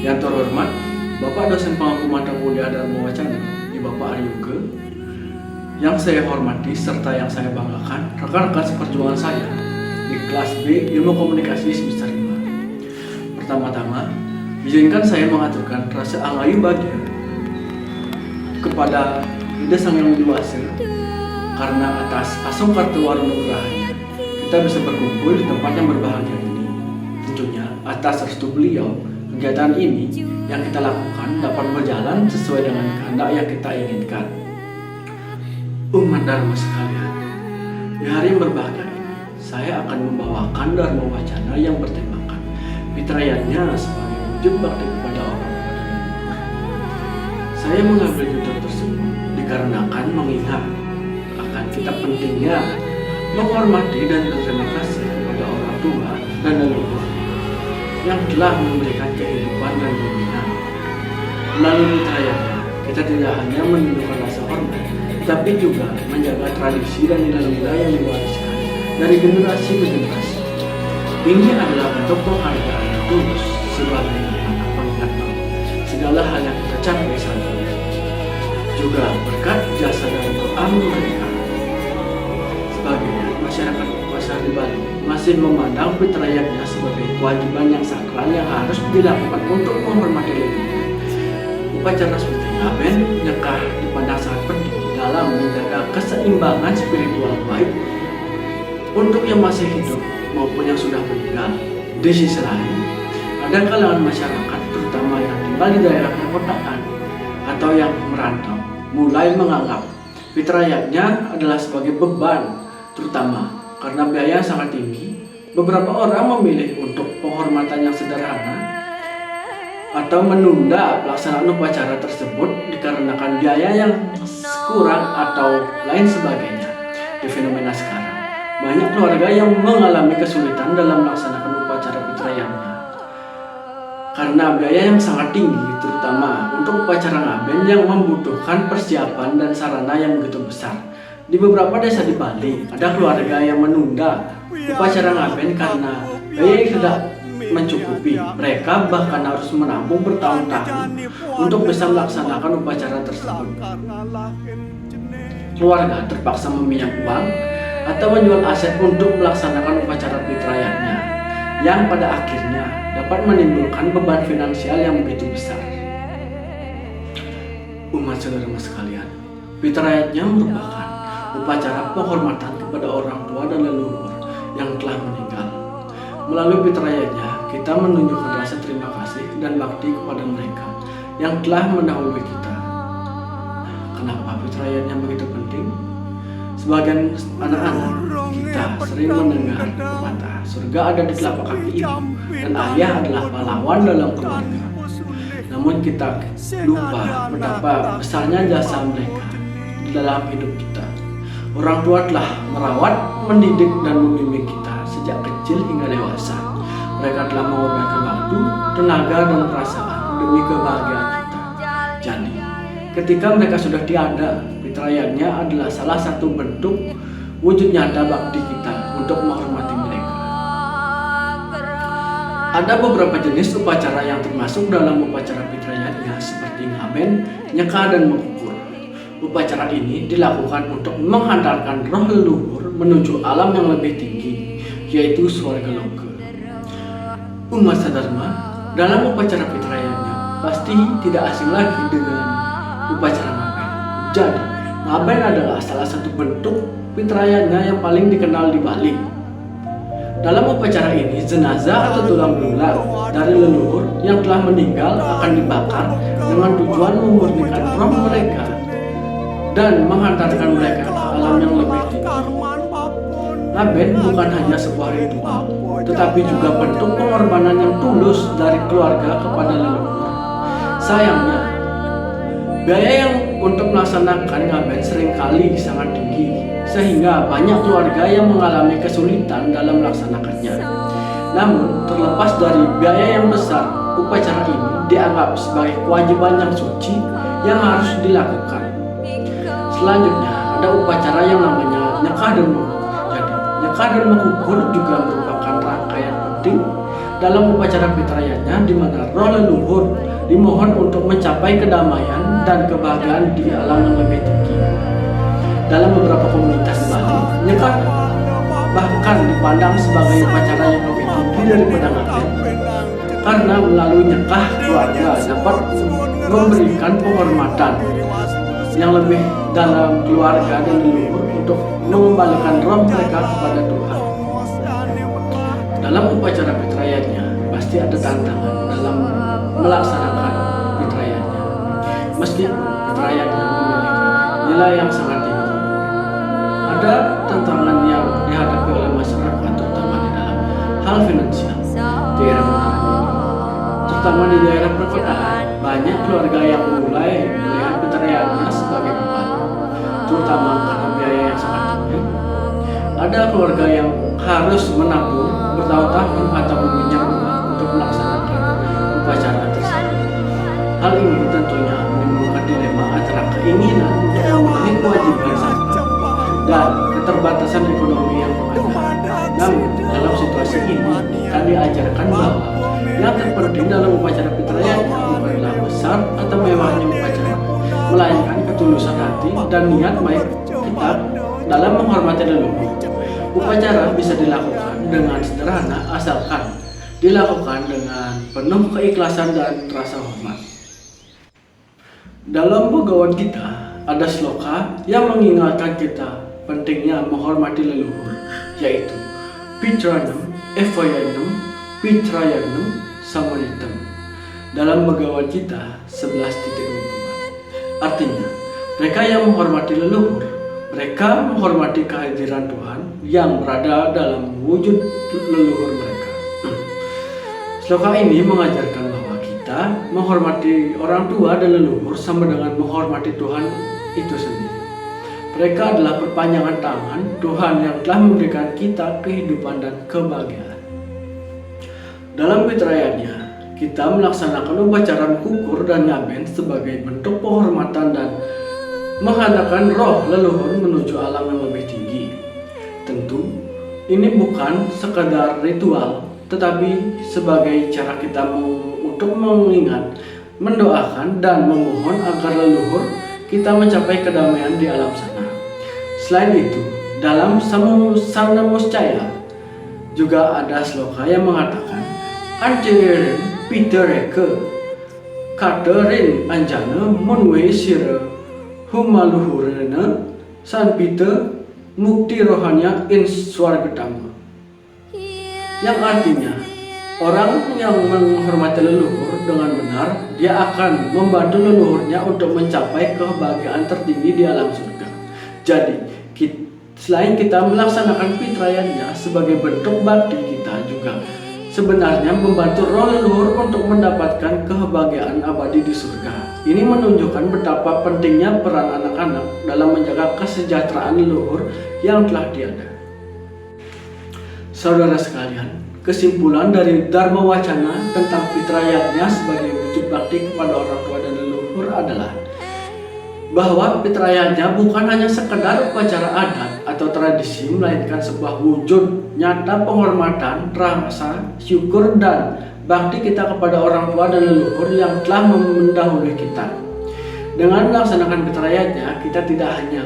Yang terhormat Bapak dosen pengaku mata kuliah Dharma Wacana, Bapak Aryoga, yang saya hormati serta yang saya banggakan rekan-rekan seperjuangan saya di kelas B Ilmu Komunikasi semester 5. Pertama-tama, izinkan saya mengaturkan rasa angayu bahagia kepada Ida Sang Yang Widiwasa karena atas asongkarta warunugrahanya kita bisa berkumpul di tempat yang berbahagia ini. Tentunya atas restu beliau, kegiatan ini yang kita lakukan dapat berjalan sesuai dengan kehendak yang kita inginkan. Umat Dharma sekalian, di hari yang berbahagia ini, saya akan membawakan Dharma Wacana yang bertemakan fitrayatnya sebagai wujud bakti kepada orang tua dan leluhur. Saya mengambil judul tersebut dikarenakan mengingat akan kita pentingnya menghormati dan berterima kasih kepada orang tua dan leluhur yang telah memberikan kehidupan dan dunia. Melalui fitrayatnya, kita tidak hanya menunjukkan rasa hormat, tapi juga menjaga tradisi dan nilai-nilai yang diwariskan dari generasi ke generasi. Ini adalah bentuk penghargaan yang tulus sebagai pengingat bahwa segala hal yang kita capai saat ini juga berkat jasa dan doa mereka. Sebagai masyarakat pasar di Bali masih memandang fitrayatnya sebagai kewajiban yang sakral yang harus dilakukan untuk menghormati leluhur. Upacara seperti ngaben nyekah dipandang sangat penting dalam menjaga keseimbangan spiritual baik untuk yang masih hidup maupun yang sudah meninggal. Di sisi lain, ada kalangan masyarakat terutama yang tinggal di daerah perkotaan atau yang merantau mulai menganggap fitrayatnya adalah sebagai beban, terutama karena biaya yang sangat tinggi. Beberapa orang memilih untuk penghormatan yang sederhana atau menunda pelaksanaan upacara tersebut dikarenakan biaya yang kurang atau lain sebagainya. Di fenomena sekarang, banyak keluarga yang mengalami kesulitan dalam melaksanakan upacara fitrayatnya karena biaya yang sangat tinggi, terutama untuk upacara ngaben yang membutuhkan persiapan dan sarana yang begitu besar. Di beberapa desa di Bali, ada keluarga yang menunda upacara ngaben karena biaya yang tidak mencukupi. Mereka bahkan harus menabung bertahun-tahun untuk bisa melaksanakan upacara tersebut. Keluarga terpaksa meminjam uang atau menjual aset untuk melaksanakan upacara fitrayatnya, yang pada akhirnya dapat menimbulkan beban finansial yang begitu besar. Umat saudara sekalian, fitrayatnya merupakan upacara penghormatan kepada orang tua dan leluhur yang telah meninggal. Melalui fitrayatnya, kita menunjukkan rasa terima kasih dan bakti kepada mereka yang telah mendahului kita. Kenapa fitrayatnya begitu penting? Sebagian anak-anak kita sering mendengar pepatah surga ada di telapak kaki ibu dan ayah adalah pahlawan dalam keluarga. Namun kita lupa betapa besarnya jasa mereka di dalam hidup kita. Orang tua telah merawat, mendidik, dan membimbing kita sejak kecil hingga dewasa. Mereka telah mengorbankan waktu, tenaga, dan perasaan demi kebahagiaan kita. Jadi, ketika mereka sudah tiada, fitrayatnya adalah salah satu bentuk wujud nyata bakti kita untuk menghormati mereka. Ada beberapa jenis upacara yang termasuk dalam upacara fitrayatnya seperti ngaben, nyekah, dan mengukur. Upacara ini dilakukan untuk menghantarkan roh leluhur menuju alam yang lebih tinggi, yaitu swarga loka. Umat sadharma dalam upacara fitrayatnya pasti tidak asing lagi dengan upacara ngaben. Jadi, ngaben adalah salah satu bentuk fitrayatnya yang paling dikenal di Bali. Dalam upacara ini, jenazah atau tulang belulang dari leluhur yang telah meninggal akan dibakar dengan tujuan memurnikan roh mereka dan menghantarkan mereka ke alam yang lebih tinggi. Ngaben bukan hanya sebuah ritual, tetapi juga bentuk pengorbanan yang tulus dari keluarga kepada leluhur. Sayangnya, biaya yang untuk melaksanakan ngaben seringkali sangat tinggi, sehingga banyak keluarga yang mengalami kesulitan dalam melaksanakannya. Namun, terlepas dari biaya yang besar, upacara ini dianggap sebagai kewajiban yang suci yang harus dilakukan. Selanjutnya, ada upacara yang namanya nyekah dan mengukur. Jadi, nyekah dan mengukur juga merupakan rangkaian penting dalam upacara fitrayatnya di mana roh leluhur dimohon untuk mencapai kedamaian dan kebahagiaan di alam yang lebih tinggi. Dalam beberapa komunitas di Bali, nyekah bahkan dipandang sebagai upacara yang lebih tinggi daripada ngaben, karena melalui nyekah keluarga dapat memberikan penghormatan yang lebih dalam keluarga dan leluhur untuk mengembalikan roh mereka kepada Tuhan. Dalam upacara fitrayatnya pasti ada tantangan dalam melaksanakan fitrayatnya. Meskipun fitrayatnya memiliki nilai yang sangat tinggi, ada tantangan yang dihadapi oleh masyarakat, terutama di dalam hal finansial di era modern ini. Terutama di daerah perkotaan, banyak keluarga yang mulai melihat fitrayatnya sebagai beban, terutama karena biaya yang sangat tinggi. Ada keluarga yang harus menabung bertahun-tahun atau meminjam uang untuk melaksanakan upacara tersebut. Hal ini tentunya menimbulkan dilema antara keinginan untuk memenuhi kewajiban zakat dan keterbatasan ekonomi yang ada. Namun dalam situasi ini kita diajarkan bahwa yang terpenting dalam upacara fitrayatnya bukanlah besar atau mewahnya upacara, melainkan ketulusan hati dan niat baik kita dalam menghormati leluhur. Upacara bisa dilakukan dengan sederhana asalkan dilakukan dengan penuh keikhlasan dan rasa hormat. Dalam Bhagavad Gita ada sloka yang mengingatkan kita pentingnya menghormati leluhur, yaitu Pitranam Evayanam Pitrayanam Samanitam. Dalam Bhagavad Gita 11.24. Artinya, mereka yang menghormati leluhur, mereka menghormati kehadiran Tuhan yang berada dalam wujud leluhur mereka. Sloka ini mengajarkan bahwa kita menghormati orang tua dan leluhur sama dengan menghormati Tuhan itu sendiri. Mereka adalah perpanjangan tangan Tuhan yang telah memberikan kita kehidupan dan kebahagiaan. Dalam fitrayatnya, kita melaksanakan upacara kukur dan ngaben sebagai bentuk penghormatan dan menghantarkan roh leluhur menuju alam yang lebih tinggi. Tentu, ini bukan sekadar ritual, tetapi sebagai cara kita untuk mengingat, mendoakan, dan memohon agar leluhur kita mencapai kedamaian di alam sana. Selain itu, dalam Sanamuscaya juga ada sloka yang mengatakan Anjeren Pitereke Katerin Anjana Munwe Sira Humaluhurena Sanpita Mukti Rohanya in Swargatama, yang artinya orang yang menghormati leluhur dengan benar, dia akan membantu leluhurnya untuk mencapai kebahagiaan tertinggi di alam surga. Jadi, selain kita melaksanakan fitrayatnya sebagai bentuk bakti, kita juga sebenarnya membantu roh leluhur untuk mendapatkan kebahagiaan abadi di surga. Ini menunjukkan betapa pentingnya peran anak-anak dalam menjaga kesejahteraan leluhur yang telah tiada. Saudara sekalian, kesimpulan dari Dharma Wacana tentang fitrayatnya sebagai wujud bakti kepada orang tua dan leluhur adalah bahwa fitrayatnya bukan hanya sekedar upacara adat atau tradisi, melainkan sebuah wujud nyata penghormatan, rasa syukur dan bakti kita kepada orang tua dan leluhur yang telah mendahului kita. Dengan melaksanakan fitrayatnya, kita tidak hanya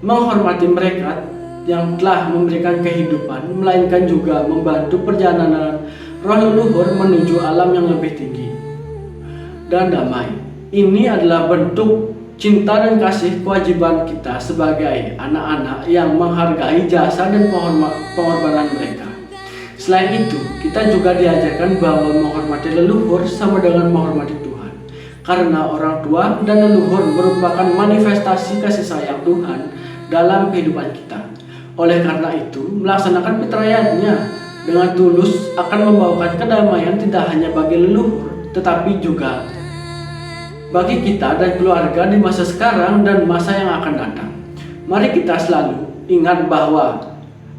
menghormati mereka yang telah memberikan kehidupan, melainkan juga membantu perjalanan roh leluhur menuju alam yang lebih tinggi dan damai. Ini adalah bentuk cinta dan kasih kewajiban kita sebagai anak-anak yang menghargai jasa dan pengorbanan mereka. Selain itu, kita juga diajarkan bahwa menghormati leluhur sama dengan menghormati Tuhan, karena orang tua dan leluhur merupakan manifestasi kasih sayang Tuhan dalam kehidupan kita. Oleh karena itu, melaksanakan fitrayatnya dengan tulus akan membawakan kedamaian tidak hanya bagi leluhur, tetapi juga bagi kita dan keluarga di masa sekarang dan masa yang akan datang. Mari kita selalu ingat bahwa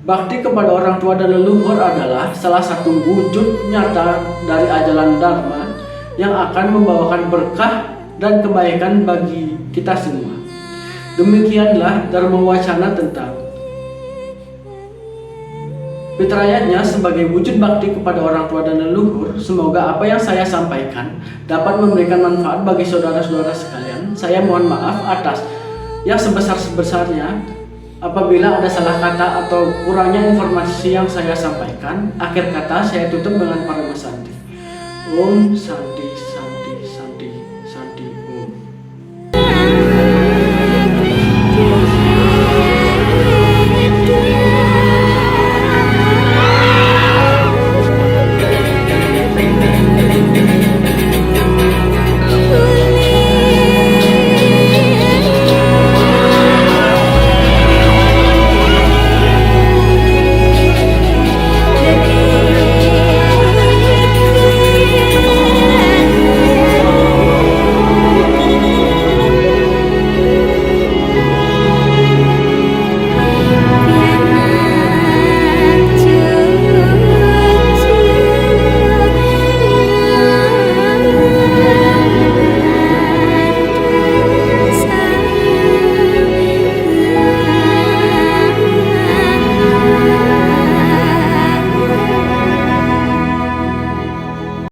bakti kepada orang tua dan leluhur adalah salah satu wujud nyata dari ajaran Dharma yang akan membawakan berkah dan kebaikan bagi kita semua. Demikianlah Dharma Wacana tentang Fitrayatnya sebagai wujud bakti kepada orang tua dan leluhur, semoga apa yang saya sampaikan dapat memberikan manfaat bagi saudara-saudara sekalian. Saya mohon maaf atas yang sebesar-besarnya apabila ada salah kata atau kurangnya informasi yang saya sampaikan. Akhir kata saya tutup dengan Paramasanti. Om Santi.